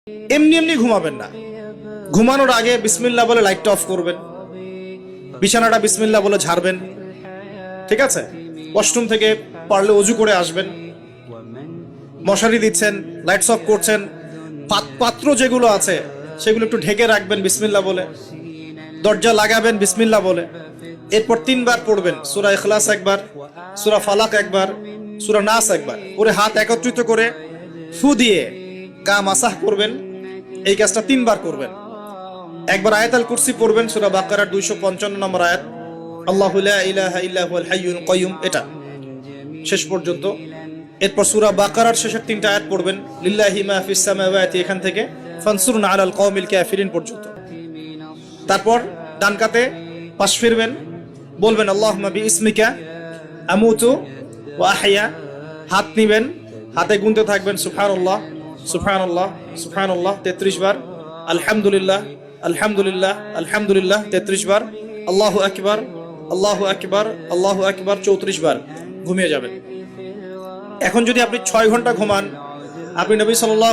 এমনি এমনি ঘুমাবেন না। ঘুমানোর আগে বিসমিল্লাহ বলে লাইটটা অফ করবেন, বিছানাটা বিসমিল্লাহ বলে ঝাড়বেন, ঠিক আছে? ওয়াশরুম থেকে পারলে অজু করে আসবেন। মশারি দিচ্ছেন, লাইটস অফ করছেন, পাত্র যেগুলো আছে সেগুলো একটু ঢেকে রাখবেন বিসমিল্লাহ বলে, দরজা লাগাবেন বিসমিল্লাহ বলে। এরপর 3 বার পড়বেন সূরা ইখলাস একবার, সূরা ফালাক একবার, সূরা নাস একবার, পরে হাত একত্রিত করে ফু দিয়ে গা মাসাহ করবেন। এই কাজটা 3 বার করবেন। একবার আয়াতুল কুরসি পড়বেন, সূরা বাকারার 255 নম্বর আয়াত, আল্লাহু লা ইলাহা ইল্লা হুয়াল হাইয়ুল কাইয়ুম, এটা শেষ পর্যন্ত। এরপর সূরা বাকারার শেষের 3টা আয়াত পড়বেন, লিল্লাহি মা ফিস সামাওয়াতি, এখান থেকে ফানসুরনা আলাল কওমিল কাফিরিন পর্যন্ত। তারপর ডান কাতে পাশ ফিরবেন, বলবেন আল্লাহুম্মা বিইসমিকা আমুতু ওয়া আহইয়া। হাত নিবেন, হাতে গুনতে থাকবেন সুবহানাল্লাহ সুবহানাল্লাহ সুবহানাল্লাহ 33 বার, আলহামদুলিল্লাহ আলহামদুলিল্লাহ আলহামদুলিল্লাহ 33 বার, আল্লাহু আকবার আল্লাহু আকবার আল্লাহু আকবার 34 বার, ঘুমিয়ে যাবেন। এখন যদি আপনি 6 ঘন্টা ঘুমান, আপনি নবী সাল্লাল্লাহু